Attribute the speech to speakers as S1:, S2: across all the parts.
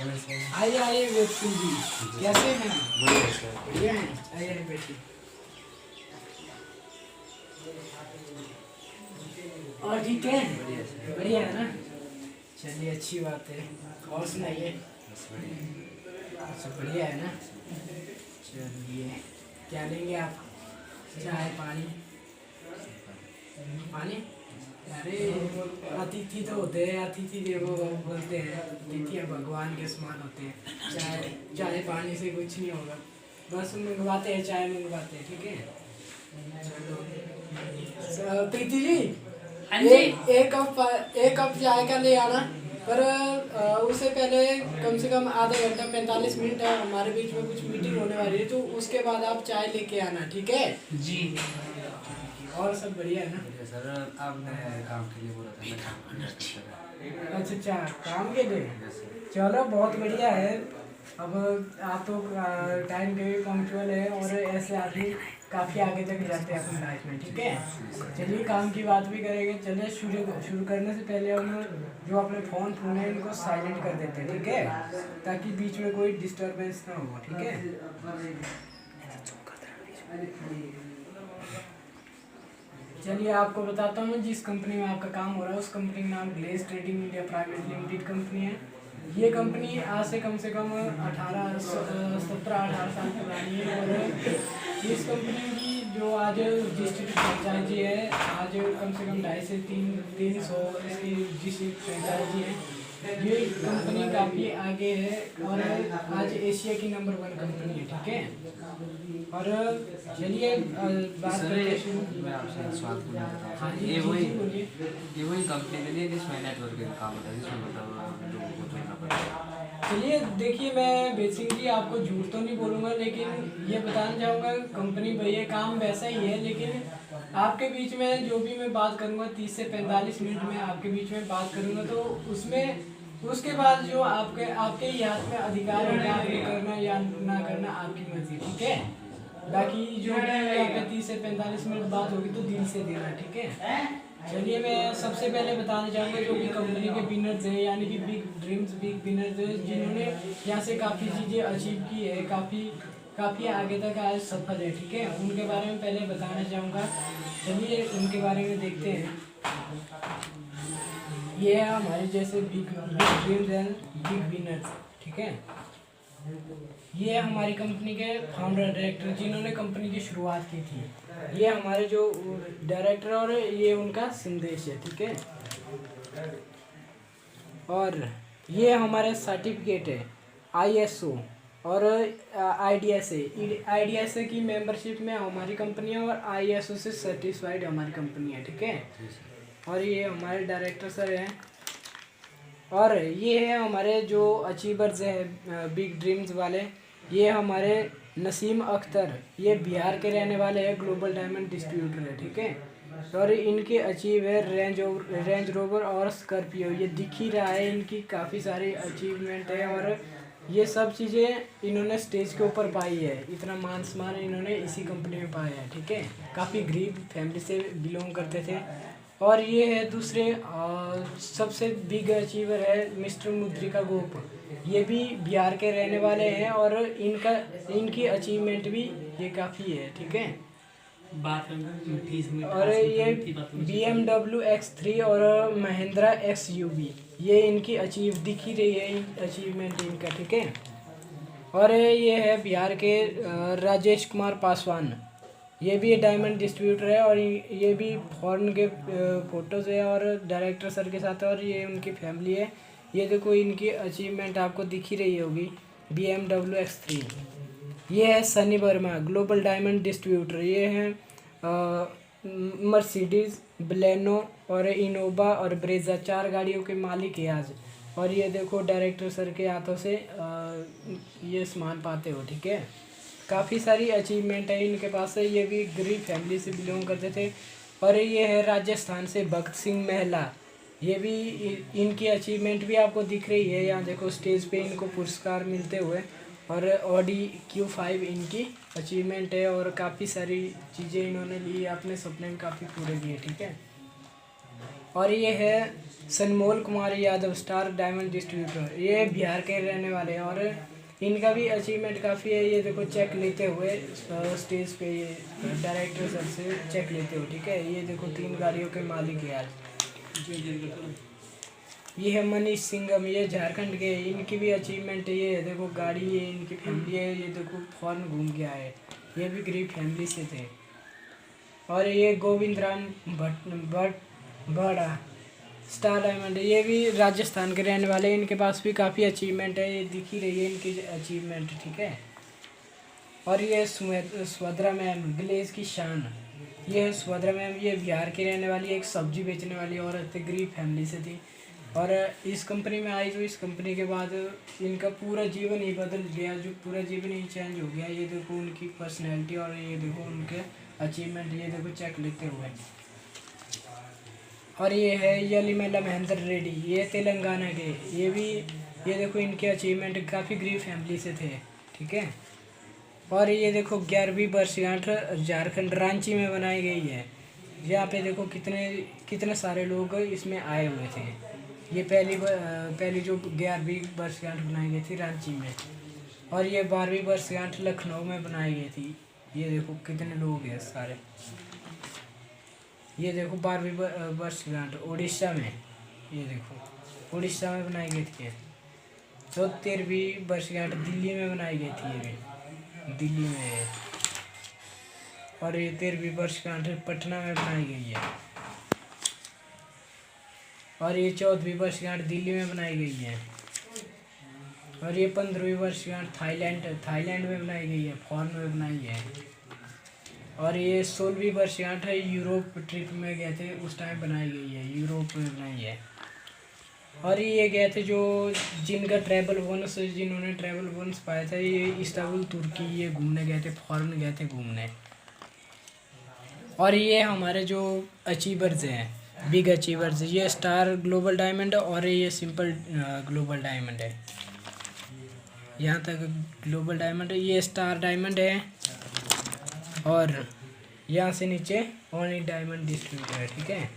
S1: आइए आइए व्यक्ति जी, कैसे हैं? बढ़िया हैं। आइए बैठिए। और ठीक है? बढ़िया है ना? चलिए अच्छी बात है। और सुनाइए। अच्छा बढ़िया है ना? चलिए क्या लेंगे आप? चाय पानी? पानी? अरे अतिथि तो होते हैं, अतिथि देवो भव बोलते हैं, अतिथि भगवान के समान होते हैं। चाय चाय पानी से कुछ नहीं होगा, बस मंगवाते हैं, चाय मंगवाते हैं, ठीक है। चलो प्रीति जी,
S2: हाँ जी।
S1: एक कप चाय का ले आना, पर उससे पहले कम से कम आधा घंटा 45 मिनट हमारे बीच में कुछ मीटिंग होने वाली है, तो उसके बाद आप चाय लेके आना, ठीक है
S2: जी।
S1: और सब बढ़िया है ना?
S3: सर आपने काम के लिए बोला था, मैं काम करना
S1: अच्छा अच्छा, काम के लिए? चलो बहुत बढ़िया है। अब आप तो टाइम के भी पंक्चुअल है, और ऐसे आदमी काफ़ी आगे तक जाते हैं अपनी लाइफ में, ठीक है। चलिए काम की बात भी करेंगे। चलिए शुरू करने से पहले हम जो अपने फ़ोन है इनको साइलेंट कर देते हैं, ठीक है, ताकि बीच में कोई डिस्टर्बेंस ना हो, ठीक है। चलिए आपको बताता हूँ जिस कंपनी में आपका काम हो रहा है, उस कंपनी का नाम glaze trading India private limited company है। ये कंपनी आज से कम 17-18 साल पुरानी है, और इस कंपनी की जो आज डिस्ट्रिक्ट फ्रेंचाइजी है, आज कम से कम 250 से 300 इसकी डिस्ट्रिक्ट फ्रेंचाइजी है। ये कंपनी काफ़ी आगे है, और आज एशिया की नंबर 1 कंपनी है, ठीक है। और चलिए बात करते हैं।
S3: मैं आपसे एक सवाल पूछना चाहता
S1: हाँ
S3: हूँ।
S1: जी,
S3: ये
S1: बोलिए।
S3: वही कंपनी के लिए जिसमें नेटवर्क का काम होता है, जिसमें मतलब लोगों को जोड़ना पड़ता है।
S1: चलिए देखिए, मैं बेसिकली आपको झूठ तो नहीं बोलूँगा, लेकिन ये बताना चाहूँगा कंपनी भैया काम वैसा ही है, लेकिन आपके बीच में जो भी मैं बात करूँगा 30 से 45 मिनट में आपके बीच में बात करूँगा, तो उसमें उसके बाद जो आपके ही हाथ में अधिकार होगा, आपने करना या ना करना आपकी मर्जी, ठीक है। बाकी जो भी यहाँ पे 30 से 45 मिनट बात होगी तो दिल से देना, ठीक है। चलिए मैं सबसे पहले बताना चाहूँगा जो भी कंपनी के विनर्स हैं, यानी कि बिग ड्रीम्स बिग विनर्स हैं, जिन्होंने यहाँ से काफ़ी चीज़ें अचीव की है, काफ़ी आगे तक आज सफल है, ठीक है। उनके बारे में पहले बताना चाहूँगा। चलिए उनके बारे में देखते हैं। ये है हमारे जैसे big dreams and big winners, ठीक है। ये हमारी कंपनी के फाउंडर डायरेक्टर जिन्होंने कंपनी की शुरुआत की थी। ये हमारे जो डायरेक्टर और ये उनका संदेश है, ठीक है। और ये हमारे सर्टिफिकेट है ISO और IDSA की मेंबरशिप में हमारी कंपनी है, और ISO से सर्टिफाइड हमारी कंपनी है, ठीक है। और ये हमारे डायरेक्टर सर हैं, और ये है हमारे जो अचीवर्स हैं बिग ड्रीम्स वाले। ये हमारे नसीम अख्तर, ये बिहार के रहने वाले हैं, ग्लोबल डायमंड डिस्ट्रीब्यूटर है, ठीक है। और इनके अचीव है रेंज रोवर और स्कॉर्पियो, ये दिख ही रहा है, इनकी काफ़ी सारी अचीवमेंट है, और ये सब चीज़ें इन्होंने स्टेज के ऊपर पाई है। इतना मान सम्मान इन्होंने इसी कंपनी में पाया है, ठीक है। काफ़ी गरीब फैमिली से बिलोंग करते थे। और ये है दूसरे सबसे बिग अचीवर है मिस्टर मुद्रिका गोप, ये भी बिहार के रहने वाले हैं, और इनकी अचीवमेंट भी ये काफ़ी है, ठीक है। और ये BMW X3 और महिंद्रा XUV, ये इनकी दिख ही रही है अचीवमेंट इनका, ठीक है। और ये है बिहार के राजेश कुमार पासवान, ये भी डायमंड डिस्ट्रीब्यूटर है, और ये भी फॉरेन के फोटोज़ है और डायरेक्टर सर के साथ, और ये उनकी फैमिली है। ये देखो इनकी अचीवमेंट आपको दिख ही रही होगी। BMW X3, ये है Sunny Verma, global diamond distributor. ये हैं मर्सिडीज़, बलेनो और इनोवा और ब्रेजा, 4 गाड़ियों के मालिक है आज। और ये देखो डायरेक्टर सर के हाथों से ये सामान पाते हो, ठीक है। काफ़ी सारी अचीवमेंट है इनके पास है, ये भी गरीब फैमिली से बिलोंग करते थे। और ये है राजस्थान से भगत सिंह महला, ये भी इनकी अचीवमेंट भी आपको दिख रही है। यहाँ देखो स्टेज पे इनको पुरस्कार मिलते हुए, और Audi Q5 इनकी अचीवमेंट है, और काफ़ी सारी चीज़ें इन्होंने ली, अपने सपने में काफ़ी पूरे किए, ठीक है। और ये है Sanmol Kumar Yadav, star diamond distributor, ये बिहार के रहने वाले हैं और इनका भी अचीवमेंट काफ़ी है। ये देखो चेक लेते हुए स्टेज पे ये डायरेक्टर सर से चेक लेते हो, ठीक है। ये देखो 3 गाड़ियों के मालिक यार। ये है मनीष सिंघम, ये झारखंड के, इनकी भी अचीवमेंट है। ये देखो गाड़ी, ये इनकी फैमिली है। ये देखो फॉरेन घूम के आए, ये भी गरीब फैमिली से थे। और ये गोविंद राम बड़ा, स्टार डायमंड, ये भी राजस्थान के रहने वाले हैं। इनके पास भी काफ़ी अचीवमेंट है, ये दिख ही रही है इनकी अचीवमेंट, ठीक है। और ये सुभद्रा मैम, ग्लेज की शान, ये है सुभद्रा मैम, ये बिहार की रहने वाली एक सब्जी बेचने वाली औरत थी, गरीब फैमिली से थी और इस कंपनी में आई। तो इस कंपनी के बाद इनका पूरा जीवन ही बदल गया, जो पूरा जीवन ही चेंज हो गया। ये देखो उनकी पर्सनैलिटी और ये देखो उनके अचीवमेंट, ये देखो चेक लेते हुए। और ये है यलीमेला महेंद्र रेड्डी, ये तेलंगाना के, ये देखो इनके अचीवमेंट, काफ़ी गरीब फैमिली से थे, ठीक है। और ये देखो 11वीं वर्षगांठ झारखंड रांची में बनाई गई है। यहाँ पे देखो कितने सारे लोग इसमें आए हुए थे। ये पहली जो 11वीं वर्षगांठ बनाई गई थी रांची में, और ये 12वीं वर्षगांठ लखनऊ में बनाई गई थी। ये देखो कितने लोग हैं सारे। ये देखो 12वीं वर्षगांठ उड़ीसा में, ये देखो उड़ीसा में बनाई गई थी। तो 13वीं वर्षगांठ दिल्ली में बनाई गई थी, ये भी दिल्ली में है। और ये 13वीं वर्षगांठ पटना में बनाई गई है। और ये 14वीं वर्षगांठ दिल्ली में बनाई गई है। और ये 15वीं वर्षगांठ थाईलैंड में बनाई गई है, फॉरेन में बनाई है। और ये 16वीं वर्षगांठ है, यूरोप ट्रिप में गए थे उस टाइम बनाई गई है, यूरोप में बनाई है। और ये गए थे जिन्होंने ट्रैवल बोनस पाया था, ये इस्तांबुल तुर्की ये घूमने गए थे, फॉरेन गए थे घूमने। और ये हमारे जो अचीवर्स हैं, बिग अचीवर्स, ये स्टार ग्लोबल डायमंड और ये सिंपल ग्लोबल डायमंड है। यहाँ तक ग्लोबल डायमंड है, ये स्टार डायमंड है और यहाँ से नीचे ओनली डायमंड डिस्ट्रीब्यूटर है, ठीक है।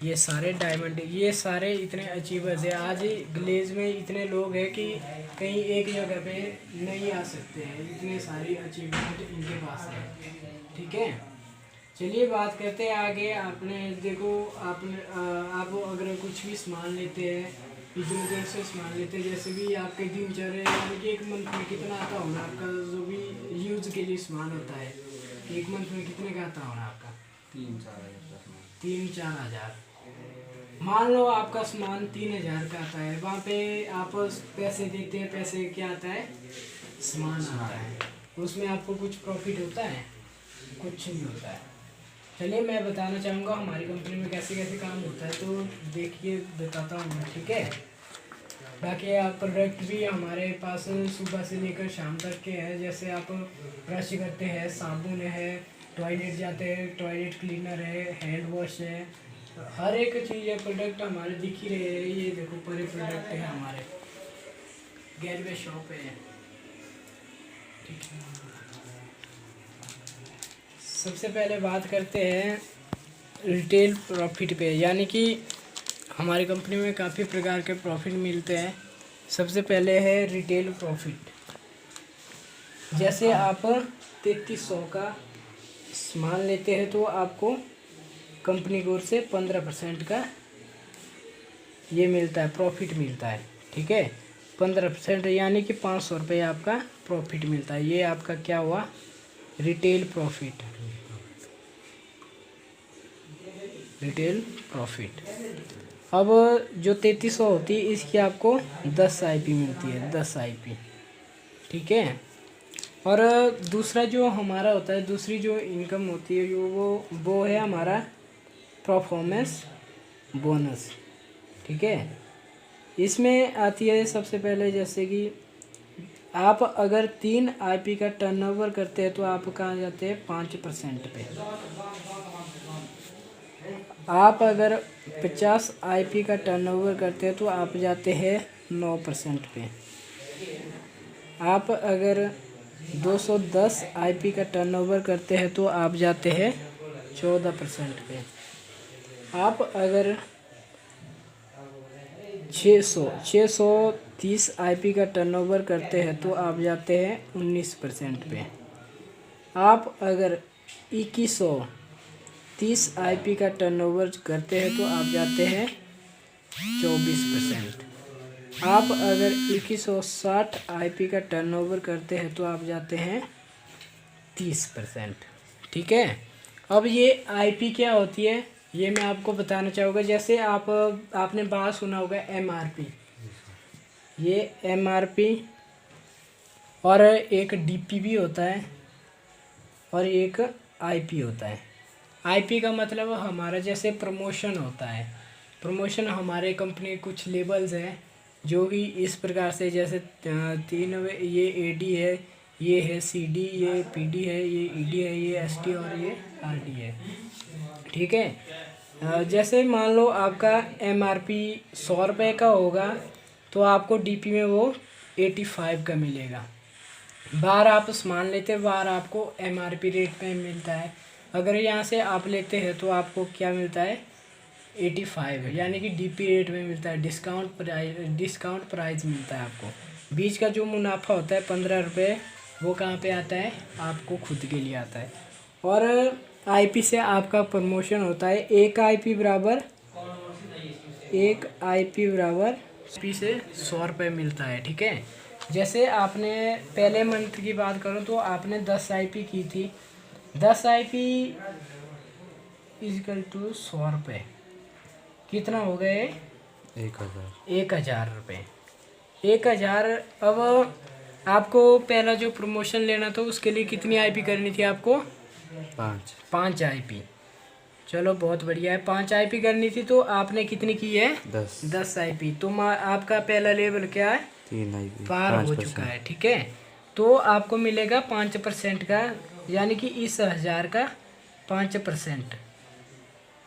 S1: ये सारे डायमंड, ये सारे इतने अचीवर्स है। आज ग्लेज में इतने लोग हैं कि कहीं एक जगह पे नहीं आ सकते हैं, इतने सारी अचीवमेंट इनके पास है, ठीक है। चलिए बात करते हैं आगे। आपने देखो आप अगर कुछ भी सामान लेते हैं, इधर से सामान लेते हैं, जैसे भी आपके दिनचर्या यानी कि एक मंथ में कितना आता होगा आपका जो भी यूज के लिए सामान होता है, एक मंथ में कितने का आता होगा आपका? 3-4 हज़ार। मान लो आपका सामान 3,000 का आता है, वहाँ पे आप पैसे देते हैं, पैसे क्या आता है? सामान आता है। उसमें आपको कुछ प्रॉफिट होता है? कुछ नहीं होता है। चलिए मैं बताना चाहूँगा हमारी कंपनी में कैसे कैसे काम होता है, तो देखिए बताता हूँ मैं, ठीक है। बाकी आप प्रोडक्ट भी हमारे पास सुबह से लेकर शाम तक के हैं। जैसे आप ब्रश करते हैं, साबुन है, टॉयलेट जाते हैं, टॉयलेट क्लीनर है, हैंड वॉश है, हर एक चीज़ है। प्रोडक्ट हमारे दिख ही रहे हैं, ये देखो पूरे प्रोडक्ट है हमारे, गेटवे शॉप है, ठीक है। सबसे पहले बात करते हैं रिटेल प्रॉफिट पे, यानी कि हमारी कंपनी में काफ़ी प्रकार के प्रॉफिट मिलते हैं। सबसे पहले है रिटेल प्रॉफिट। जैसे आप 3300 का सामान लेते हैं तो आपको कंपनी की ओर से 15% का ये मिलता है, प्रॉफिट मिलता है, ठीक है। 15% यानी कि 500 रुपये आपका प्रॉफिट मिलता है। ये आपका क्या हुआ? Retail profit, retail profit. अब जो 3300 होती है इसकी आपको 10 आईपी मिलती है, 10 आईपी, ठीक है। और दूसरा जो हमारा होता है, दूसरी जो इनकम होती है वो है हमारा परफॉर्मेंस बोनस, ठीक है। इसमें आती है सबसे पहले, जैसे कि आप अगर 3 आईपी का टर्नओवर करते हैं तो आप कहाँ जाते हैं? 5% पे। आप अगर 50 आईपी का टर्नओवर करते हैं तो आप जाते हैं 9% पे। आप अगर 210 आईपी का टर्नओवर करते हैं तो आप जाते हैं 14% पे। आप अगर 630 आईपी का टर्नओवर करते हैं तो आप जाते हैं 19% पे। आप अगर 2130 आईपी का टर्नओवर करते हैं तो आप जाते हैं 24%। आप अगर 2160 आईपी का टर्नओवर करते हैं तो आप जाते हैं 30%। ठीक है। अब ये आईपी क्या होती है ये मैं आपको बताना चाहूँगा। जैसे आपने बात सुना होगा एमआरपी, ये एमआरपी और एक डीपी भी होता है और एक आईपी होता है। आईपी का मतलब हमारा जैसे प्रमोशन होता है। प्रमोशन हमारे कंपनी के कुछ लेबल्स हैं जो कि इस प्रकार से जैसे ये एडी है, ये है सीडी, ये पीडी है, ये ईडी है, ये एसटी और ये आरडी है। ठीक है। जैसे मान लो आपका एमआरपी 100 रुपये का होगा तो आपको डीपी में वो 85 का मिलेगा। बाहर आप सामान लेते हैं, बाहर आपको एमआरपी रेट पे मिलता है। अगर यहाँ से आप लेते हैं तो आपको क्या मिलता है 85, यानी कि डीपी रेट में मिलता है। डिस्काउंट प्राइस मिलता है आपको। बीच का जो मुनाफा होता है 15 रुपये वो कहाँ पे आता है आपको खुद के लिए आता है। और आईपी से आपका प्रमोशन होता है। एक आईपी बराबर पी से 100 रुपये मिलता है। ठीक है। जैसे आपने पहले मंथ की बात करो तो आपने 10 आईपी की थी। 10 आईपी इजकल टू 100 रुपये कितना हो गए 1000 रुपये। 1000। अब आपको पहला जो प्रमोशन लेना था उसके लिए कितनी आईपी करनी थी आपको 5 आईपी। चलो बहुत बढ़िया है। 5 आईपी करनी थी तो आपने कितनी की है 10 आईपी। तो आपका पहला लेवल क्या है
S2: 3 आईपी
S1: पार हो चुका है। ठीक है। तो आपको मिलेगा 5% का, यानी कि इस 1000 का 5%।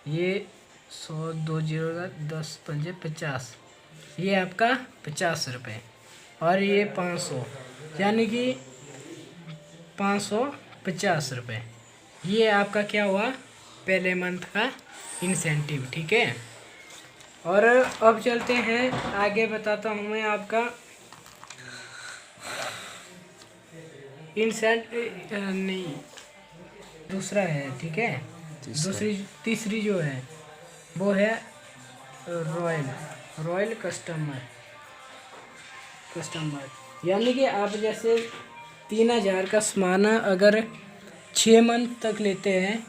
S1: ये 100 2 जीरो का 10 पंजे 50, ये आपका 50 रुपये। और ये 500, यानी कि 550 रुपये। ये आपका क्या हुआ पहले मंथ का इंसेंटिव। ठीक है। और अब चलते हैं आगे, बताता हूँ मैं आपका नहीं दूसरा है। ठीक है। तीसरी जो है वो है रॉयल कस्टमर। यानी कि आप जैसे 3000 का सामान अगर 6 मंथ तक लेते हैं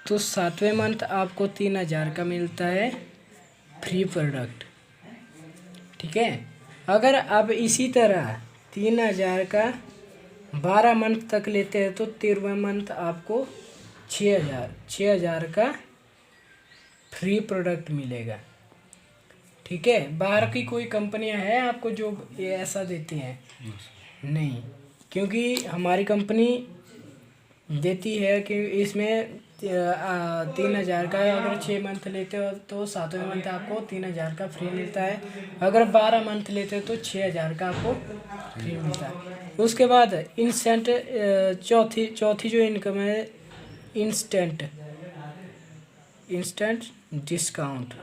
S1: तो 7वें मंथ आपको 3000 का मिलता है फ्री प्रोडक्ट। ठीक है। अगर आप इसी तरह 3000 का 12 मंथ तक लेते हैं तो 13वें मंथ आपको 6000 का फ्री प्रोडक्ट मिलेगा। ठीक है। बाहर की कोई कंपनियां हैं आपको जो ये ऐसा देती हैं नहीं, क्योंकि हमारी कंपनी देती है कि इसमें 3000 का अगर 6 मंथ लेते हो तो 7वें मंथ आपको 3000 का फ्री मिलता है। अगर 12 मंथ लेते हो तो 6000 का आपको फ्री मिलता है। उसके बाद इंस्टेंट चौथी जो इनकम है इंस्टेंट डिस्काउंट।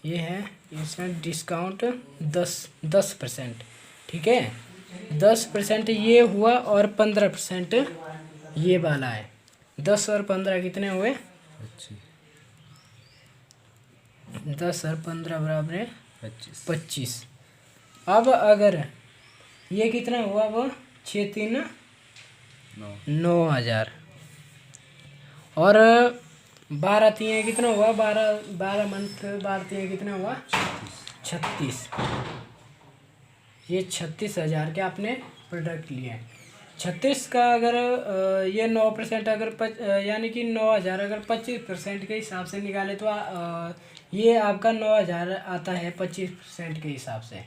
S1: ये है इंस्टेंट डिस्काउंट 10%। ठीक है। 10% ये हुआ और 15% ये वाला है। 10 और 15 कितने हुए 10 और 15 बराबर है 25। अब अगर ये कितना हुआ वो 6 3 9000 और 12 3 कितना हुआ 12 मंथ 12 3 कितना हुआ 36। ये 36,000 के आपने प्रोडक्ट लिए। 36 का अगर ये 9% अगर यानी कि 9000 अगर 25% के हिसाब से निकाले तो ये आपका 9000 आता है 25% के हिसाब से।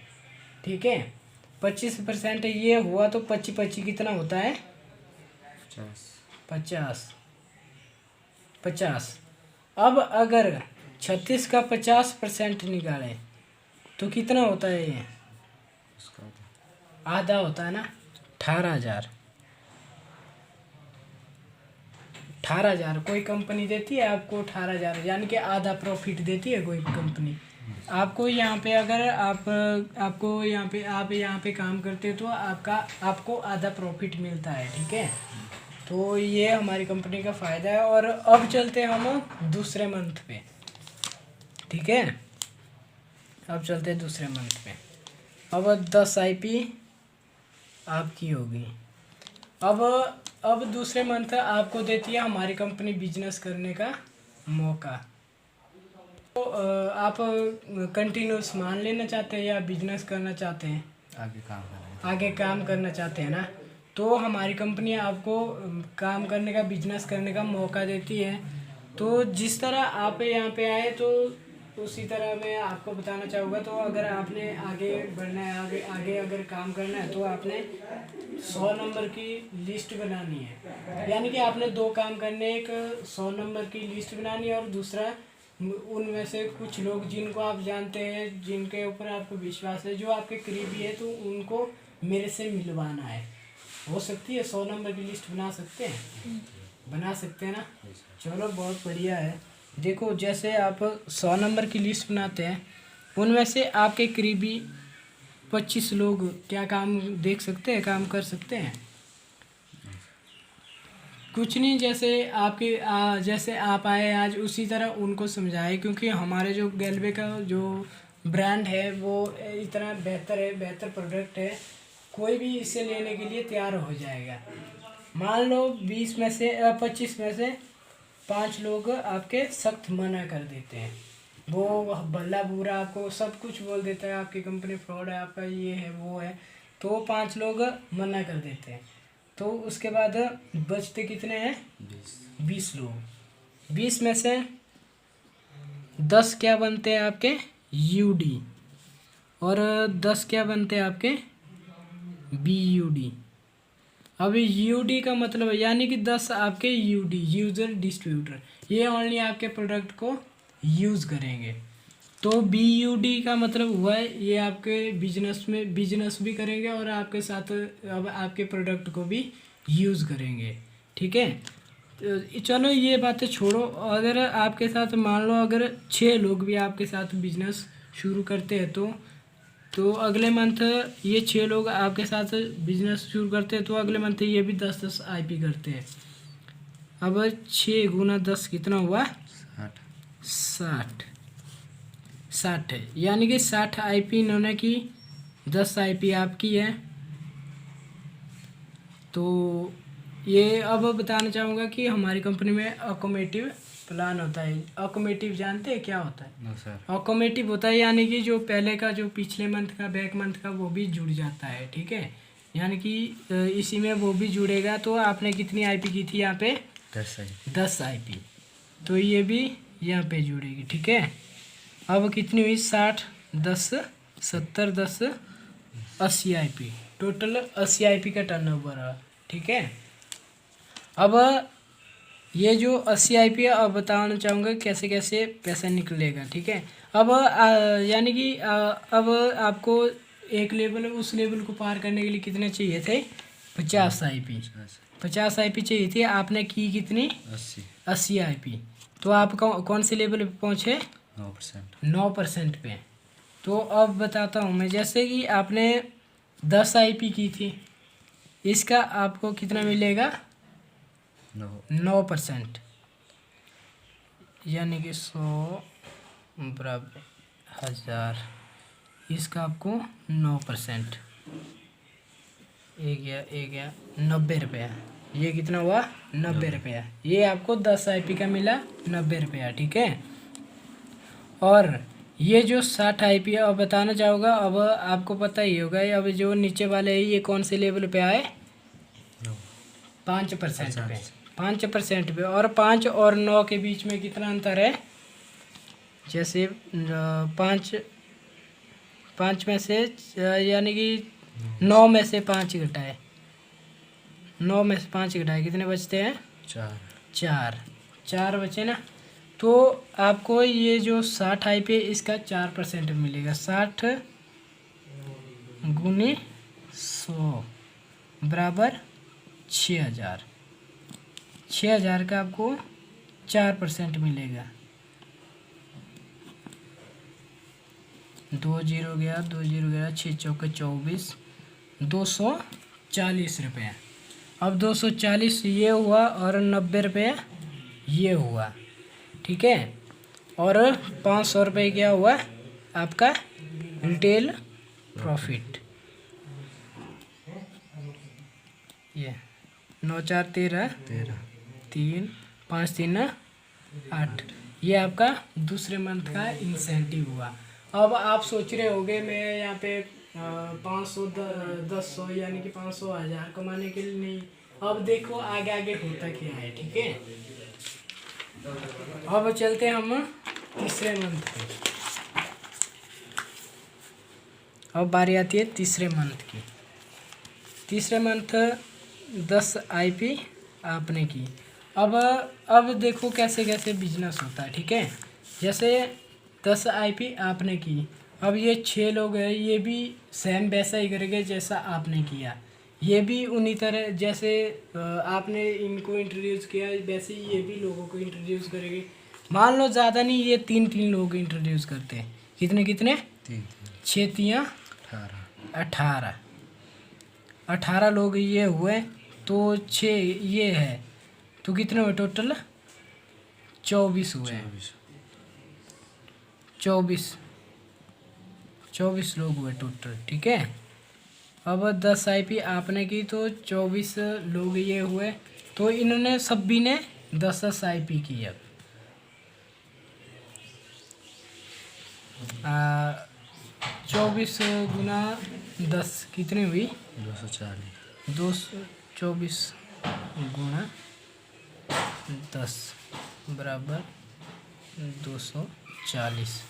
S1: ठीक है। 25% ये हुआ तो 25 कितना होता है 50। अब अगर 36 का 50% निकालें तो कितना होता है ये आधा होता है ना 18,000। 18,000 कोई कंपनी देती है आपको 18,000, यानी कि आधा प्रॉफिट देती है कोई कंपनी आपको। यहाँ पे अगर आपको आप यहाँ पे काम करते हो तो आपको आधा प्रॉफिट मिलता है, ठीक है। तो ये हमारी कंपनी का फ़ायदा है। और अब चलते हैं हम दूसरे मंथ पे, ठीक है। अब चलते हैं दूसरे मंथ पे। अब 10 IP आपकी होगी। अब दूसरे मंथ आपको देती है हमारी कंपनी बिजनेस करने का मौका। तो आप कंटिन्यूस मान लेना चाहते हैं या बिजनेस करना चाहते हैं, आगे काम करना चाहते हैं ना, तो हमारी कंपनी आपको काम करने का, बिजनेस करने का मौका देती है। तो जिस तरह आप यहाँ पे आए तो उसी तरह मैं आपको बताना चाहूँगा। तो अगर आपने आगे बढ़ना है, आगे अगर काम करना है तो आपने 100 नंबर की लिस्ट बनानी है, यानी कि आपने 2 काम करने, एक 100 नंबर की लिस्ट बनानी है और दूसरा उनमें से कुछ लोग जिनको आप जानते हैं, जिनके ऊपर आपको विश्वास है, जो आपके करीबी है, तो उनको मेरे से मिलवाना है। हो सकती है 100 नंबर की लिस्ट बना सकते हैं, बना सकते हैं ना। चलो बहुत बढ़िया है। देखो जैसे आप 100 नंबर की लिस्ट बनाते हैं, उनमें से आपके करीबी 25 लोग क्या काम देख सकते हैं, काम कर सकते हैं। कुछ नहीं, जैसे आप आए आज उसी तरह उनको समझाए, क्योंकि हमारे जो गैलवे का जो ब्रांड है वो इतना बेहतर है, बेहतर प्रोडक्ट है, कोई भी इसे लेने के लिए तैयार हो जाएगा। मान लो 25 में से 5 लोग आपके सख्त मना कर देते हैं, वो भला बुरा आपको सब कुछ बोल देता है, आपकी कंपनी फ्रॉड है, आपका ये है वो है, तो 5 लोग मना कर देते हैं। तो उसके बाद बचते कितने हैं? 20 लोग। 20 में से 10 क्या बनते हैं आपके? UD, और 10 क्या बनते हैं आपके? BUD। अब UD का मतलब यानी कि 10 आपके UD, यूज़र डिस्ट्रीब्यूटर, ये ओनली आपके प्रोडक्ट को यूज़ करेंगे। तो BUD का मतलब हुआ है ये आपके बिजनेस भी करेंगे और आपके साथ अब आपके प्रोडक्ट को भी यूज़ करेंगे, ठीक है। तो चलो ये बातें छोड़ो, अगर आपके साथ मान लो अगर 6 लोग भी आपके साथ बिजनेस शुरू करते हैं तो अगले मंथ ये 6 लोग आपके साथ बिजनेस शुरू करते हैं, तो अगले मंथ ये भी 10-10 IP करते हैं। अब 6 गुना 10 कितना हुआ? 60 है, यानी कि 60 IP इन्होंने की, 10 IP आपकी है। तो ये अब बताना चाहूँगा कि हमारी कंपनी में अकोमेटिव प्लान होता है। अकोमेटिव जानते हैं क्या होता है?
S3: No sir.
S1: अकोमेटिव होता है यानी कि जो पहले का, जो पिछले मंथ का, बैक मंथ का, वो भी जुड़ जाता है, ठीक है। यानी कि इसी में वो भी जुड़ेगा। तो आपने कितनी IP की थी यहाँ पे? 10 IP, तो ये भी यहाँ पे जुड़ेगी, ठीक है। अब कितनी हुई? 60, 10, 70, 10, 80 IP, टोटल 80 IP का टर्नओवर है, ठीक है। अब ये जो 80 IP है, अब बताना चाहूँगा कैसे कैसे पैसा निकलेगा, ठीक है। अब यानी कि अब आपको एक लेवल, उस लेवल को पार करने के लिए कितने चाहिए थे? 50 IP। 50 IP चाहिए थी, आपने की कितनी? 80 IP। तो आप कौन से लेवल पे पहुँचे? 9% पे। तो अब बताता हूँ मैं, जैसे कि आपने 10 IP की थी, इसका आपको कितना मिलेगा? 9%, यानी कि 100 बराबर 1000, इसका आपको 9%, एक गया 90 रुपया। ये कितना हुआ? 90 रुपया। ये आपको 10 IP का मिला 90 रुपया, ठीक है। और ये जो 60 IP है, अब बताना चाहूँगा, अब आपको पता ही होगा, अब जो नीचे वाले है ये कौन से लेवल पे आए? 5% पे। 5% पे, और 5 और 9 के बीच में कितना अंतर है? जैसे 5 में से यानी कि 9 में से 5 घटाए, 9 में से 5 घटाए, कितने बचते हैं? 4 बचे ना। तो आपको ये जो 60 IP है इसका 4% मिलेगा। 60 गुने 100 बराबर 6000, 6,000 का आपको 4% मिलेगा। 2 0 गया, 2 0 गया, 6 चौके 24, 240 रुपये। अब 240 ये हुआ और 90 रुपये ये हुआ, ठीक है। और 500 रुपये क्या हुआ आपका रिटेल प्रॉफिट। ये 9 4 13 3 5 3 8, ये आपका दूसरे मंथ का इंसेंटिव हुआ। अब आप सोच रहे होंगे मैं यहाँ पे 500 1000 यानी कि 500 1000 कमाने के लिए नहीं। अब देखो आगे आगे होता क्या है, ठीक है। अब चलते हैं हम तीसरे मंथ पे। अब बारी आती है तीसरे मंथ की। तीसरे मंथ 10 IP आपने की। अब देखो कैसे कैसे बिजनेस होता है, ठीक है। जैसे 10 IP आपने की, अब ये 6 लोग हैं, ये भी सेम वैसा ही करेंगे जैसा आपने किया। ये भी उन्हीं तरह जैसे आपने इनको इंट्रोड्यूस किया वैसे ही ये भी लोगों को इंट्रोड्यूस करेंगे। मान लो ज़्यादा नहीं, ये 3 लोग इंट्रोड्यूस करते हैं। कितने कितने 6 3 18 लोग ये हुए, तो 6 ये है, तो कितने हुए टोटल 24 हुए। 24 लोग हुए टोटल, ठीक है। अब 10 IP आपने की तो 24 लोग ये हुए, तो इन्होंने सभी ने 10 IP की। अब 24 गुना 10 कितनी हुई 224 गुना 10 बराबर 240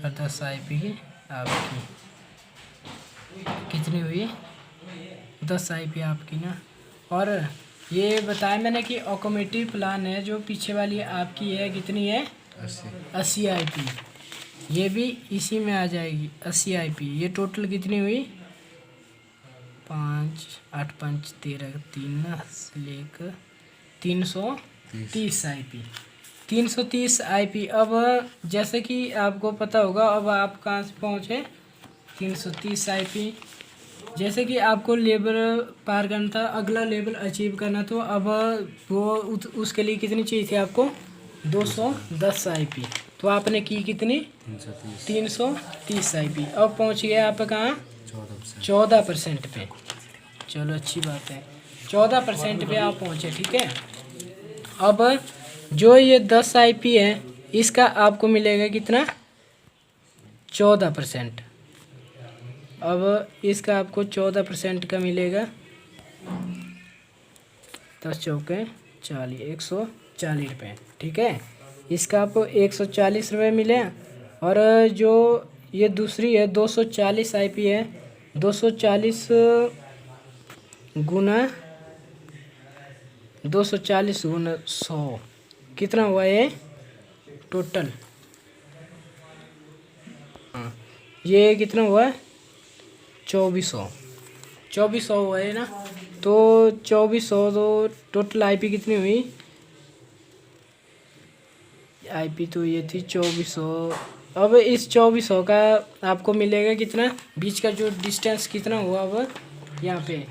S1: और 10 IP की आपकी कितनी हुई 10 IP आपकी ना। और ये बताया मैंने कि ऑटोमेटिक प्लान है जो पीछे वाली आपकी है, कितनी है 80 IP। ये भी इसी में आ जाएगी 80 IP। ये टोटल कितनी हुई 5 8 5 13 3 लेकर 330 IP। 330 IP। अब जैसे कि आपको पता होगा, अब आप कहाँ से पहुँचे 330 IP। जैसे कि आपको लेवल पार करना था, अगला लेवल अचीव करना, तो अब वो उसके लिए कितनी चाहिए थी आपको 210 IP। तो आपने की कितनी 330 IP। अब पहुंच गए आप कहाँ 14% पे। चलो अच्छी बात है, 14% पे आप पहुंचे, ठीक है। अब जो ये 10 IP है इसका आपको मिलेगा कितना 14%। अब इसका आपको 14% का मिलेगा 10 चौके 40 140 रुपये, ठीक है। इसका आपको 140 रुपये मिले। और जो ये दूसरी है 240 IP है, 240 गुना 100 कितना हुआ ये टोटल। हाँ ये कितना हुआ 2400 हुआ है ना। तो 2400 तो टोटल IP कितनी हुई IP तो ये थी 2400। अब इस 2400 का आपको मिलेगा कितना, बीच का जो डिस्टेंस कितना हुआ अब यहाँ पे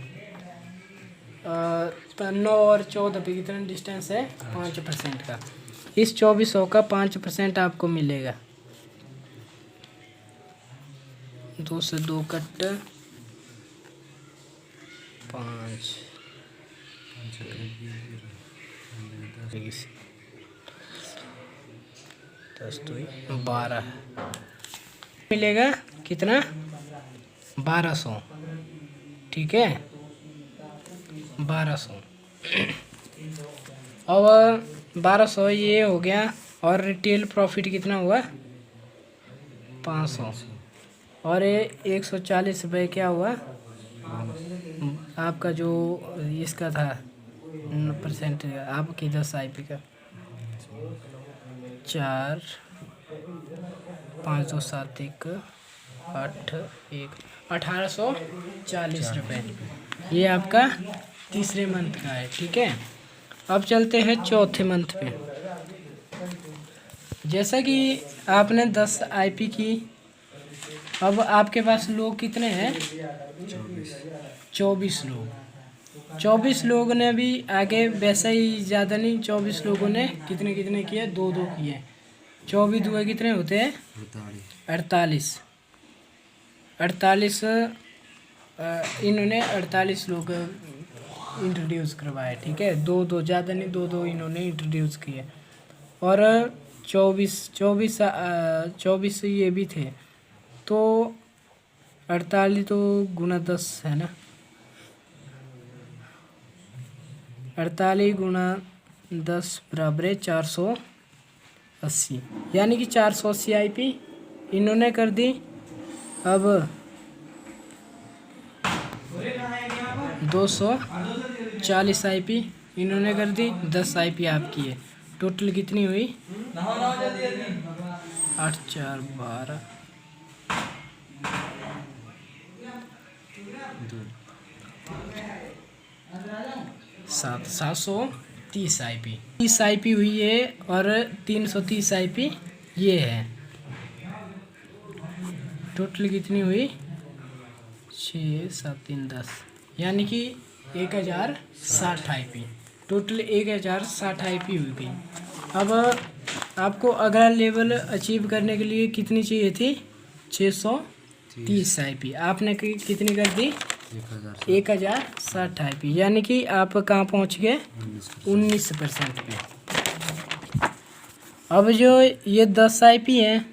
S1: 9 और 14 पे कितना डिस्टेंस है 5% का। इस 2400 का 5% आपको मिलेगा। 2 से 2 कट 5 10 तो 12 मिलेगा कितना 1200, ठीक है 1200। अब 1200 ये हो गया। और रिटेल प्रॉफिट कितना हुआ 500। और ये 140 रुपये क्या हुआ आपका जो इसका था 9% आपकी 10 IP का 4 5 2 7 1 8 1 1840 रुपये। ये आपका तीसरे मंथ का है, ठीक है। अब चलते हैं चौथे मंथ पे। जैसा कि आपने 10 आईपी की, अब आपके पास लोग कितने हैं? 24 लोग। 24 लोगों ने भी आगे वैसा ही ज़्यादा नहीं, 24 लोगों ने कितने कितने किए? 2-2 किए। 24 दुए कितने होते हैं? 48। 48 इन्होंने 48 लोग इंट्रोड्यूस करवाए, ठीक है। 2-2 ज़्यादा नहीं, 2-2 इन्होंने इंट्रोड्यूस किए। और 24 ये भी थे, तो 48 तो गुना 10 है ना, 48 गुना 10 बराबर है 480, यानी कि 480 आईपी इन्होंने कर दी। अब 240 आईपी इन्होंने कर दी, 10 आईपी आपकी है। टोटल कितनी हुई? 8 4 12 730 आईपी। 30 आईपी हुई है और 330 आईपी ये है। टोटल कितनी हुई? 6 7 3 10, यानी कि 1060 आईपी। टोटल 1060 आईपी हुई गई। अब आपको अगला लेवल अचीव करने के लिए कितनी चाहिए थी? 630 आईपी। आपने कितनी कर दी? 1060 आईपी, यानी कि आप कहाँ पहुँच गए? 19% पे। अब जो ये 10 आईपी है,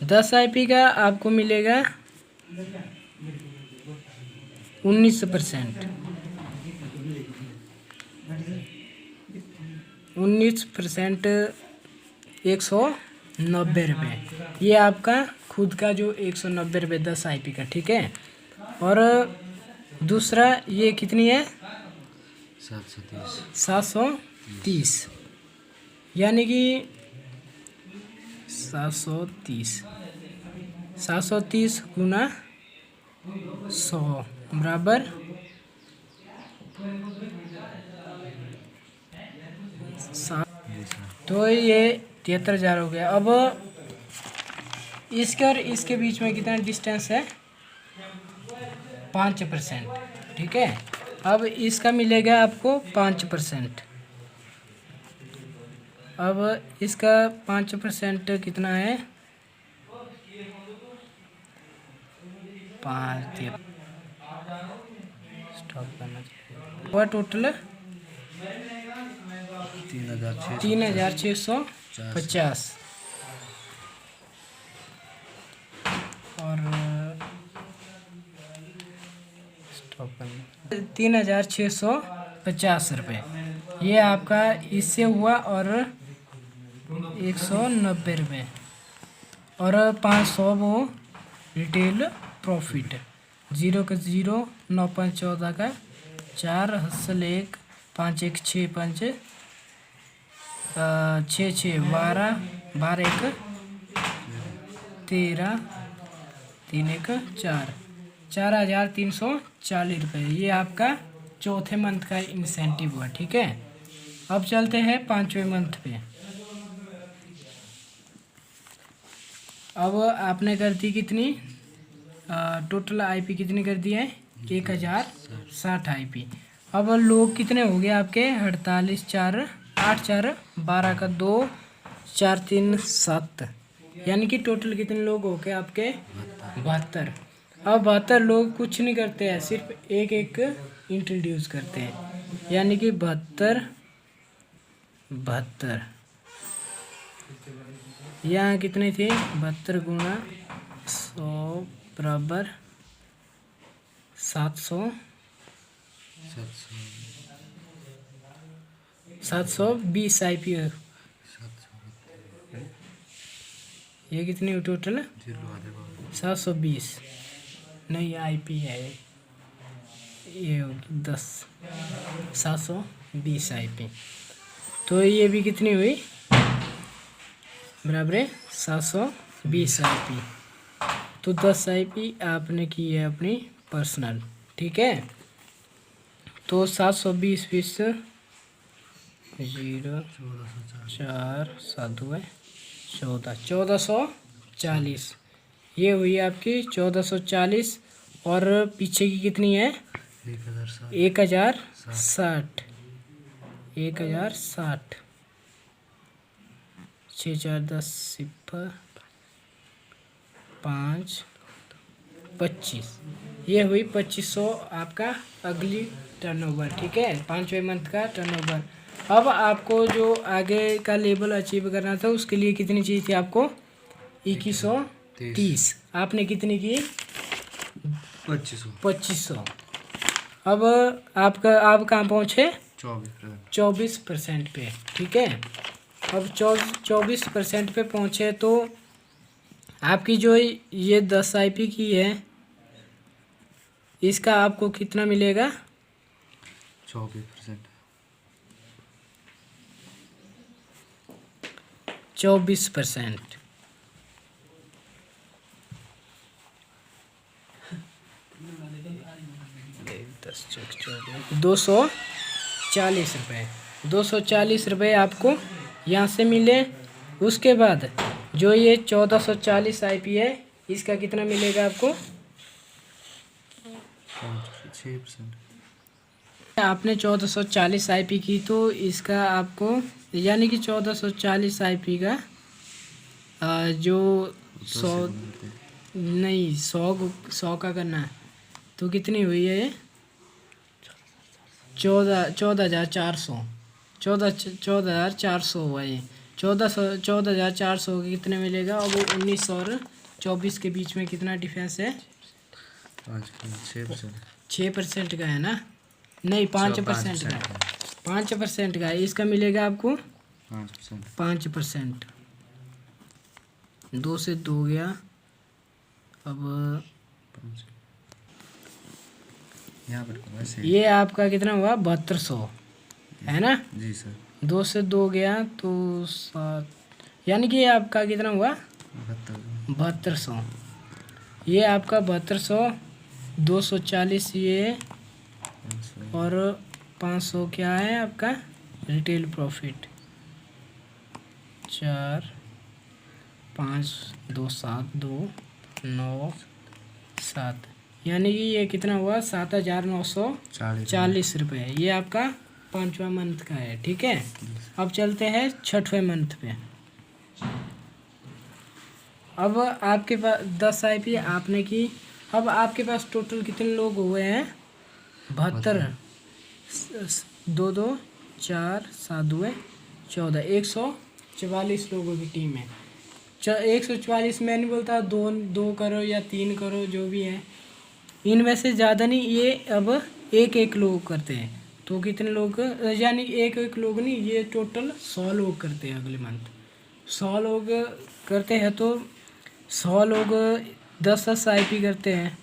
S1: 10 आईपी का आपको मिलेगा 19%। 19% 190 रुपये। ये आपका खुद का जो 190 रुपये 10 आईपी का, ठीक है। और दूसरा ये कितनी है? 730, यानी कि 730 गुना 100 बराबर 7। तो ये 73,000 हो गया। अब इसके और इसके बीच में कितना डिस्टेंस है? 5%, ठीक है। अब इसका मिलेगा आपको 5%। अब इसका 5% कितना है? 5 स्टॉप करना चाहिए। वह टोटल 3650 और स्टॉप करना 3650 रुपये। ये आपका इससे हुआ और 190 रुपये और 500 वो रिटेल प्रॉफिट। 0 का 0, 9 5 14 का 4 हसल 1 5 1 6 5 6 6 12 12 1 13 3 1 4 4,340 रुपये। ये आपका चौथे मंथ का इंसेंटिव हुआ, ठीक है। अब चलते हैं 5वें मंथ पे। अब आपने कर दी कितनी? टोटल आईपी कितनी कर दी है? 1060 आईपी। अब लोग कितने हो गए आपके? 48 4 8 4 12 का 2 4 3 7, यानी कि टोटल कितने लोग हो गए आपके? 72। अब 72 लोग कुछ नहीं करते हैं, सिर्फ एक एक इंट्रोड्यूस करते हैं, यानी कि 72 यहाँ कितने थे? 72 गुना 100 बराबर 720 आईपी। ये कितनी हुई टोटल? 720 नहीं आईपी है ये, होगी 10 720 आईपी। तो ये भी कितनी हुई? बराबर है 720 आईपी। तो 10 आईपी आपने की है अपनी पर्सनल, ठीक है। तो 720 20 1440, ये हुई आपकी 1440। और पीछे की कितनी है? 1060। 1060, 6 4 10 0 5 25, ये हुई 2500 आपका अगली टर्नओवर। ठीक है, 5वें मंथ का टर्नओवर। अब आपको जो आगे का लेवल अचीव करना था उसके लिए कितनी चाहिए थी आपको? 2130। आपने कितनी की? 2500। अब आप कहाँ पहुँचे? 24% पे। ठीक है, अब 24% पे पहुँचे तो आपकी जो ये 10 IP की है इसका आपको कितना मिलेगा?
S3: 24%।
S1: 24%। 240 रुपये। 240 रुपये आपको यहाँ से मिले। उसके बाद जो ये 1440 IP है इसका कितना मिलेगा आपको?
S3: 6%।
S1: आपने 1440 IP की तो इसका आपको यानी कि 1440 IP का जो 100 नहीं 100 का करना है तो कितनी हुई है ये? 14,400। 14,400 हुआ ये। 14,400 कितने मिलेगा? अब 19 और 24 के बीच में कितना डिफरेंस है? 6% का है ना? नहीं 5% का। 5% का है। इसका मिलेगा आपको 5%। 2 से 2 गया। अब
S3: यहाँ पर
S1: ये आपका कितना हुआ? 7200 है ना?
S3: जी सर।
S1: 2 से 2 गया तो 7, यानी कि ये आपका कितना हुआ? 7200। ये आपका 7200, 240 ये, और 500 क्या है आपका रिटेल प्रॉफिट? 4 5 2 7 2 9 7, यानी कि ये कितना हुआ? 7,940 रुपये। ये आपका 5वां मंथ का है। ठीक है, अब चलते हैं 6वें मंथ पे। अब आपके पास 10 IP आपने की। अब आपके पास टोटल कितने लोग हुए हैं? 72। 2 2 4 7 2 14, 144 लोगों की टीम है। 144 मैं नहीं बोलता 2 करो या 3 करो, जो भी है इनमें से ज़्यादा नहीं। ये अब एक लोग करते हैं तो कितने लोग, यानी एक लोग नहीं, ये टोटल 100 लोग करते हैं अगले मंथ। 100 लोग करते हैं तो 100 लोग 10 IP करते हैं।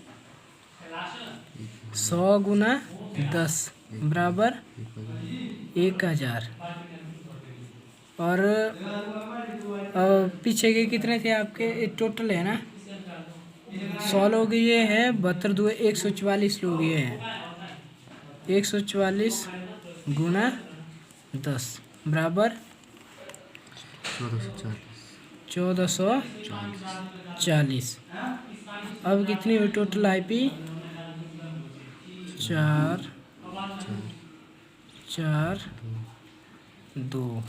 S1: 100 गुना 10 बराबर 1000। और पीछे के कितने थे आपके? टोटल है ना 100 लोग ये है। 72 2 144 लोग ये हैं। 144 गुना 10 बराबर 1440। अब कितनी हुई टोटल IP? 4 4 2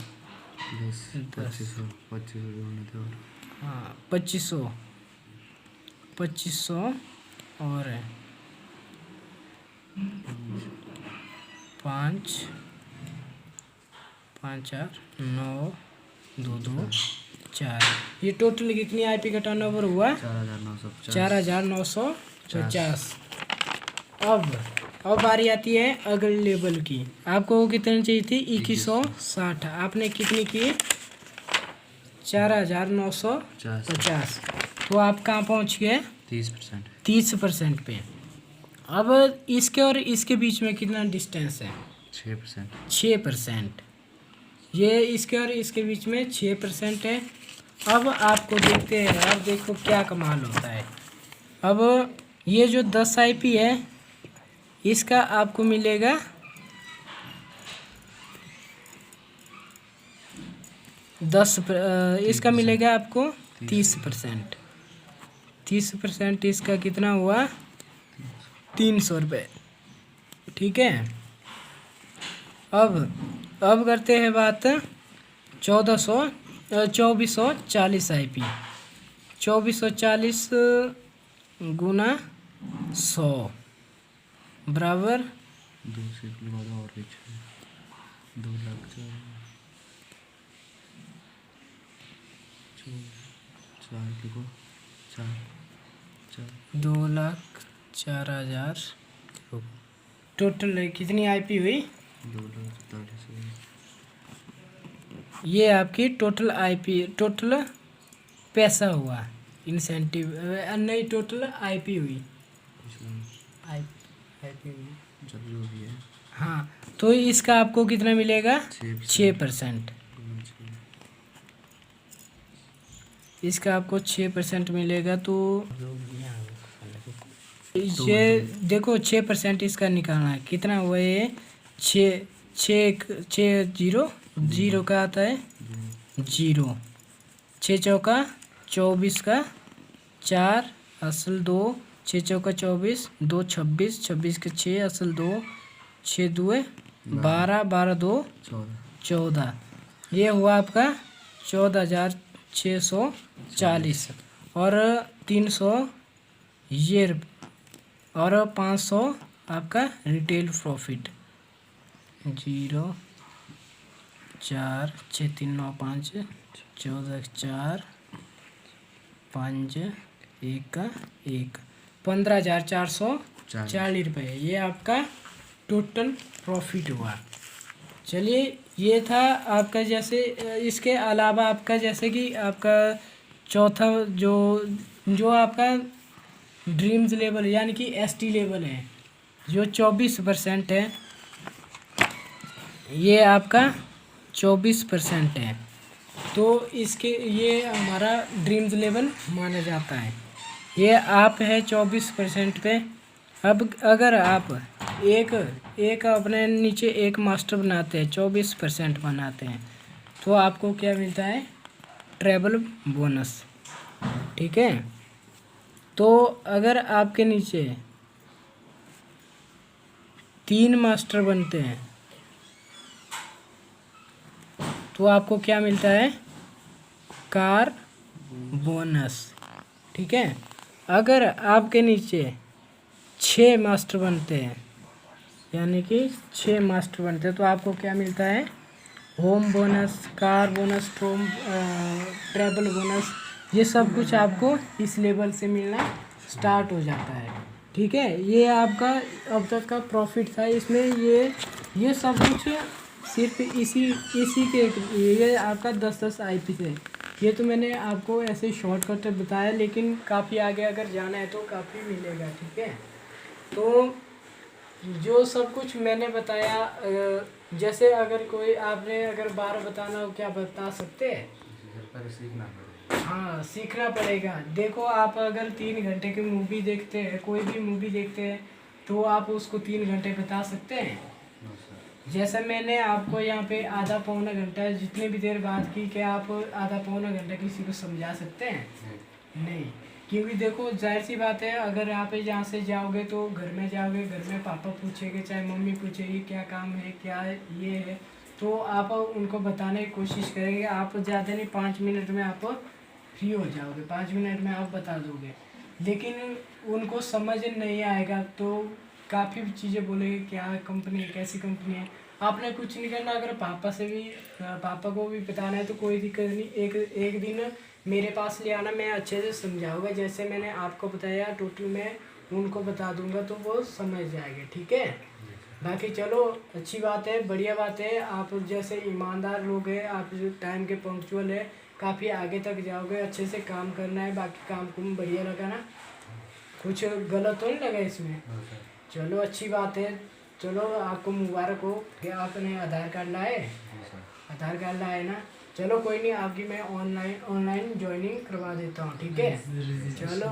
S1: 10। हाँ 2500 और 5 5 4 9 2 2 4। ये टोटल कितनी IP का टर्नओवर हुआ? 4,950। अब बारी आती है अगले लेवल की। आपको कितनी चाहिए थी? 2160। आपने कितनी की? 4,950। तो आप कहाँ पहुँच गए? 30% पे। अब इसके और इसके बीच में कितना डिस्टेंस है? 6%। ये इसके और इसके बीच में 6% है। अब आपको देखते हैं, अब देखो क्या कमाल होता है। अब ये जो 10 IP है इसका आपको मिलेगा इसका मिलेगा आपको 30%। 30% इसका कितना हुआ? 300 रुपये। ठीक है। अब करते हैं बात 2440 IP। 2440 गुना 100 बराबर
S3: 2 से लगा और 2 लाख
S1: 2,04,000 टोटल कितनी IP हुई?
S3: 2,44,000।
S1: ये आपकी टोटल IP, टोटल पैसा हुआ, इंसेंटिव नहीं, टोटल IP हुई। IP हुई
S3: जब जो भी है।
S1: हाँ, तो इसका आपको कितना मिलेगा? 6%। इसका आपको 6% मिलेगा। तो ये देखो 6% इसका निकालना है। कितना हुआ ये? 6 का आता है 0। 6 चौका 24 का 4 असल 2, 6 चौका 24, 2 26, 26 के 6 असल 2, 6 2 12, 12 2 14। ये हुआ आपका 14,640 और 300 ये और 500 आपका रिटेल प्रॉफिट। 0 4 6 3 9 5 14 4 5 1 1 15,440 रुपये। ये आपका टोटल प्रॉफिट हुआ। चलिए, ये था आपका। जैसे इसके अलावा आपका जैसे कि आपका चौथा जो आपका ड्रीम्स लेवल यानी कि ST लेवल है, जो 24% है, ये आपका 24% है। तो इसके ये हमारा ड्रीम्स लेवल माना जाता है। ये आप है 24% पे। अब अगर आप एक अपने नीचे एक मास्टर बनाते हैं, 24% बनाते हैं, तो आपको क्या मिलता है? Travel bonus. ठीक है। तो अगर आपके नीचे 3 मास्टर बनते हैं तो आपको क्या मिलता है? Car bonus. ठीक है। अगर आपके नीचे 6 मास्टर बनते हैं, यानी कि 6 मास्टर बनते हैं, तो आपको क्या मिलता है? Home bonus, car bonus, travel bonus. ये सब कुछ आपको इस लेवल से मिलना स्टार्ट हो जाता है। ठीक है। ये आपका अब तक का प्रॉफिट था। इसमें ये सब कुछ सिर्फ इसी के ये आपका 10-10 IP थे। ये तो मैंने आपको ऐसे शॉर्टकट बताया, लेकिन काफ़ी आगे अगर जाना है तो काफ़ी मिलेगा। ठीक है। तो जो सब कुछ मैंने बताया, जैसे अगर कोई आपने अगर बार बताना हो, क्या बता सकते हैं?
S3: सीखना पड़ेगा।
S1: हाँ, सीखना पड़ेगा। देखो, आप अगर 3 घंटे की मूवी देखते हैं, कोई भी मूवी देखते हैं, तो आप उसको 3 घंटे बता सकते हैं? जैसे मैंने आपको यहाँ पे आधा पौना घंटा जितनी भी देर बात की, क्या आप आधा पौना घंटा किसी को समझा सकते हैं? नहीं। क्योंकि देखो, जाहिर सी बात है, अगर आप यहाँ से जाओगे तो घर में जाओगे, घर में पापा पूछेंगे, चाहे मम्मी पूछेगी क्या काम है, क्या ये है, तो आप उनको बताने की कोशिश करेंगे। आप ज़्यादा नहीं, 5 मिनट में आप फ्री हो जाओगे, 5 मिनट में आप बता दोगे। लेकिन उनको समझ नहीं आएगा, तो काफ़ी चीज़ें बोलेंगे, क्या कंपनी है, कैसी कंपनी है। आपने कुछ नहीं करना। अगर पापा को भी बताना है तो कोई दिक्कत नहीं, एक दिन मेरे पास ले आना, मैं अच्छे से समझाऊंगा। जैसे मैंने आपको बताया टोटल मैं उनको बता दूंगा, तो वो समझ जाएंगे। ठीक है। बाकी चलो, अच्छी बात है, बढ़िया बात है। आप जैसे ईमानदार लोग हैं, आप जो टाइम के पंक्चुअल है, काफ़ी आगे तक जाओगे। अच्छे से काम करना है। बाकी काम को बढ़िया लगा ना? कुछ गलत तो नहीं लगा इसमें? चलो, अच्छी बात है। चलो, आपको मुबारक हो कि आपने आधार कार्ड लाए। आधार कार्ड लाए ना? चलो, कोई नहीं, आपकी मैं ऑनलाइन ज्वाइनिंग करवा देता हूँ। ठीक है। चलो।